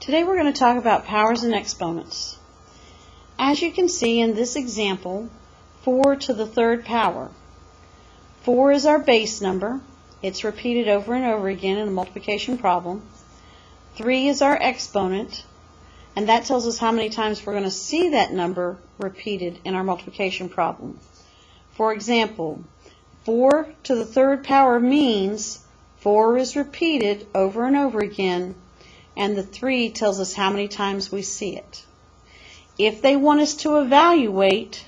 Today we're going to talk about powers and exponents. As you can see in this example, 4 to the third power. 4 is our base number. It's repeated over and over again in a multiplication problem. 3 is our exponent, and that tells us how many times we're going to see that number repeated in our multiplication problem. For example, 4 to the third power means 4 is repeated over and over again, and the 3 tells us how many times we see it. If they want us to evaluate,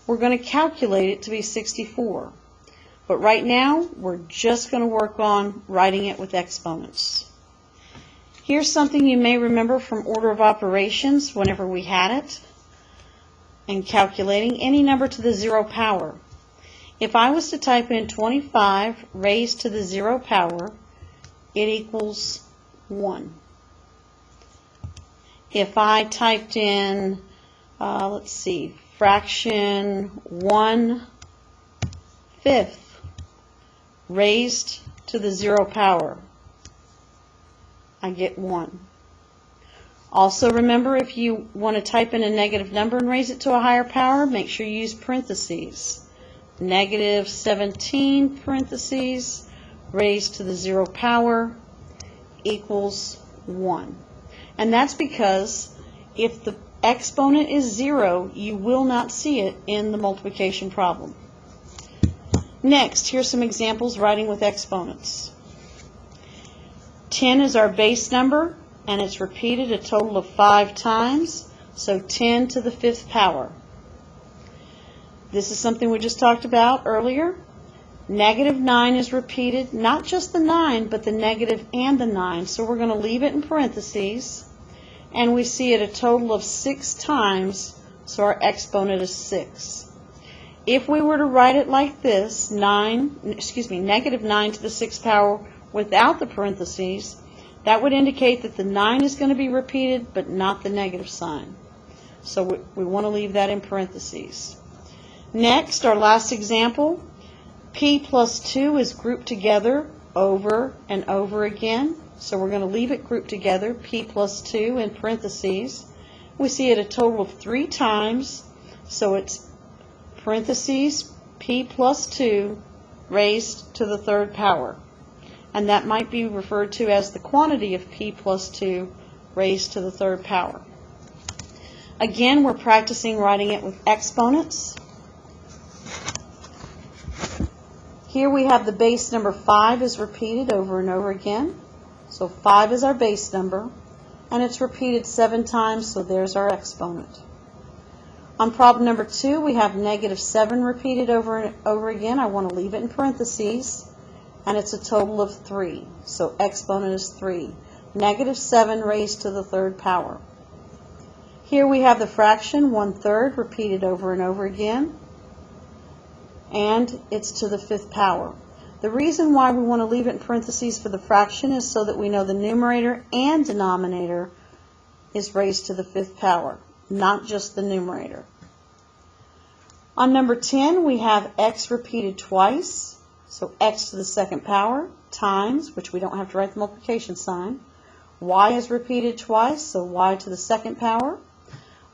we're going to calculate it to be 64. But right now, we're just going to work on writing it with exponents. Here's something you may remember from order of operations whenever we had it, and calculating any number to the 0 power. If I was to type in 25 raised to the 0 power, it equals 1. If I typed in, fraction 1/5 raised to the 0 power, I get 1. Also remember, if you want to type in a negative number and raise it to a higher power, make sure you use parentheses. Negative 17 parentheses raised to the 0 power equals 1. And that's because if the exponent is 0, you will not see it in the multiplication problem. Next, here's some examples writing with exponents. 10 is our base number, and it's repeated a total of 5 times, so 10 to the 5th power. This is something we just talked about earlier. Negative 9 is repeated, not just the 9, but the negative and the 9. So we're going to leave it in parentheses, and we see it a total of 6 times, so our exponent is 6. If we were to write it like this, negative 9 to the 6th power without the parentheses, that would indicate that the 9 is going to be repeated, but not the negative sign. So we want to leave that in parentheses. Next, our last example. P plus 2 is grouped together over and over again. So we're going to leave it grouped together, P plus 2 in parentheses. We see it a total of 3 times. So it's parentheses P plus 2 raised to the 3rd power. And that might be referred to as the quantity of P plus 2 raised to the 3rd power. Again, we're practicing writing it with exponents. Here we have the base number 5 is repeated over and over again. So 5 is our base number, and it's repeated 7 times, so there's our exponent. On problem number 2, we have negative 7 repeated over and over again. I want to leave it in parentheses, and it's a total of 3. So exponent is 3. Negative 7 raised to the 3rd power. Here we have the fraction 1/3 repeated over and over again, and it's to the 5th power. The reason why we want to leave it in parentheses for the fraction is so that we know the numerator and denominator is raised to the 5th power, not just the numerator. On number 10, we have x repeated twice, so x to the 2nd power times, which we don't have to write the multiplication sign. Y is repeated twice, so y to the 2nd power.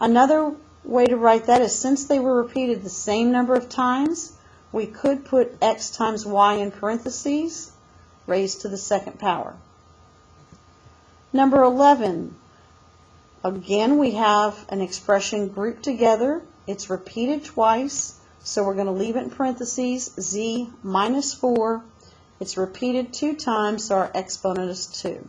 Another way to write that is, since they were repeated the same number of times, we could put x times y in parentheses, raised to the 2nd power. Number 11, again we have an expression grouped together. It's repeated twice, so we're going to leave it in parentheses, z minus 4. It's repeated 2 times, so our exponent is 2.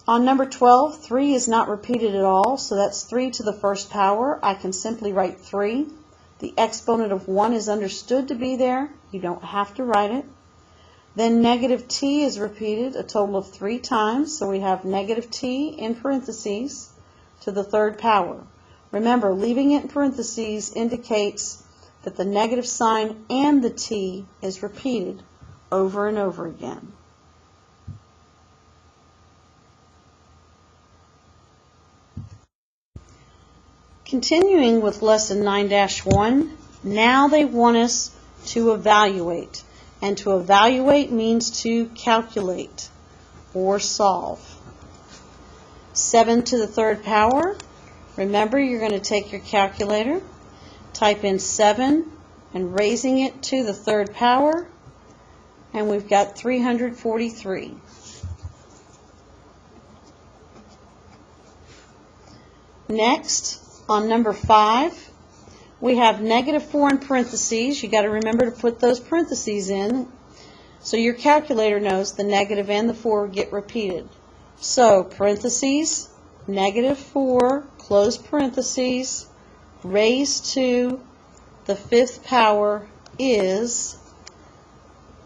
On number 12, 3 is not repeated at all, so that's 3 to the 1st power. I can simply write 3. The exponent of 1 is understood to be there. You don't have to write it. Then negative t is repeated a total of 3 times, so we have negative t in parentheses to the 3rd power. Remember, leaving it in parentheses indicates that the negative sign and the t is repeated over and over again. Continuing with lesson 9-1, now they want us to evaluate. and to evaluate means to calculate or solve. 7 to the third power. Remember, you're going to take your calculator, type in 7 and raising it to the third power, and we've got 343. Next, on number 5, we have -4 in parentheses. You got to remember to put those parentheses in so your calculator knows the negative and the 4 get repeated. So, parentheses, -4, close parentheses, raised to the 5th power is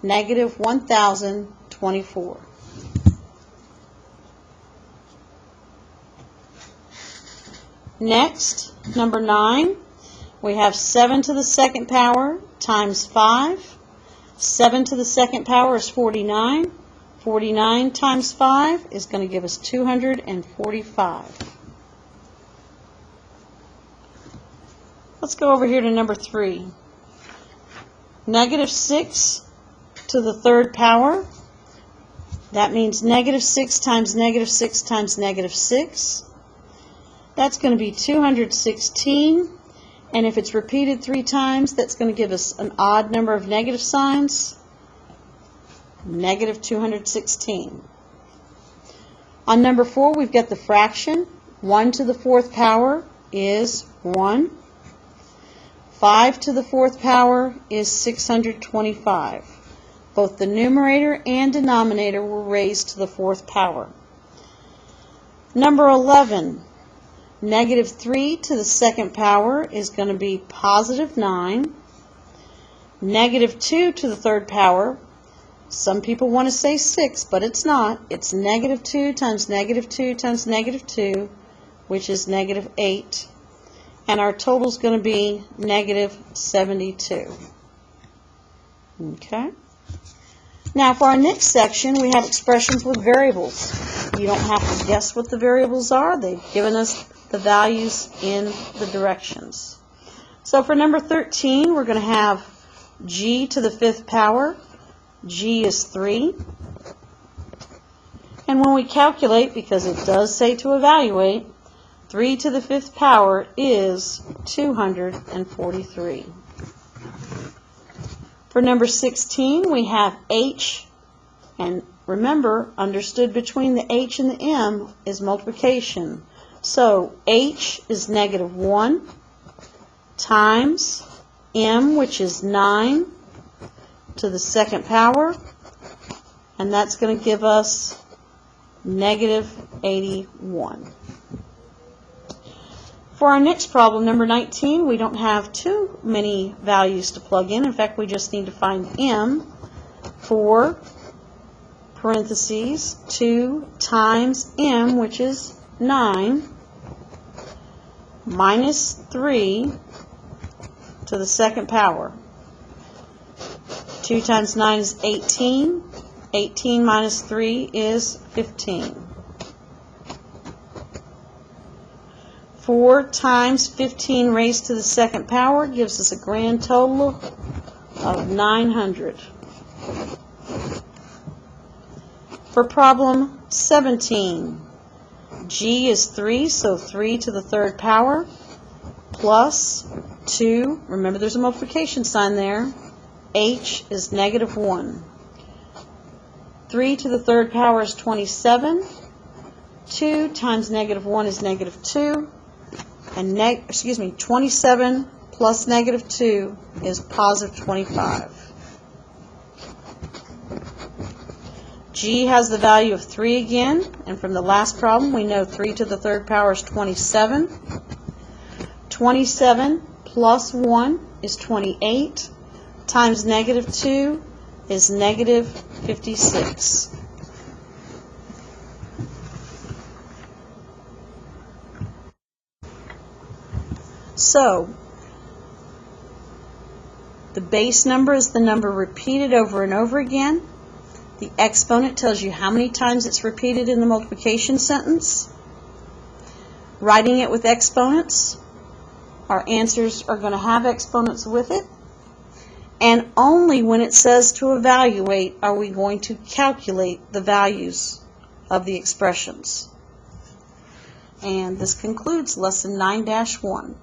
-1024. Next, number 9, we have 7 to the 2nd power times 5. 7 to the 2nd power is 49. 49 times 5 is going to give us 245. Let's go over here to number 3. -6 to the 3rd power. That means -6 times -6 times -6. That's going to be 216. And if it's repeated 3 times, that's going to give us an odd number of negative signs, -216. On number 4, we've got the fraction. 1 to the 4th power is 1. 5 to the 4th power is 625. Both the numerator and denominator were raised to the 4th power. Number 11. -3 to the 2nd power is going to be +9. -2 to the 3rd power, some people want to say 6, but it's not. It's -2 times -2 times -2, which is -8. And our total is going to be -72. Okay. Now for our next section, we have expressions with variables. You don't have to guess what the variables are. They've given us the values in the directions. So for number 13, we're going to have g to the 5th power. G is 3. And when we calculate, because it does say to evaluate, 3 to the 5th power is 243. For number 16, we have h, and remember, understood between the h and the m is multiplication. So h is -1 times m, which is 9 to the 2nd power, and that's going to give us -81. For our next problem, number 19, we don't have too many values to plug in. In fact, we just need to find m for parentheses 2 times m, which is 9, minus 3 to the 2nd power. 2 times 9 is 18. 18 minus 3 is 15. 4 times 15 raised to the 2nd power gives us a grand total of 900. For problem 17, g is 3, so 3 to the 3rd power, plus 2, remember there's a multiplication sign there, h is -1. 3 to the 3rd power is 27, 2 times -1 is -2, and 27 plus -2 is +25. G has the value of 3 again, and from the last problem we know 3 to the 3rd power is 27. 27 plus 1 is 28, times -2 is -56. So, the base number is the number repeated over and over again. The exponent tells you how many times it's repeated in the multiplication sentence. Writing it with exponents, our answers are going to have exponents with it. And only when it says to evaluate are we going to calculate the values of the expressions. And this concludes Lesson 9-1.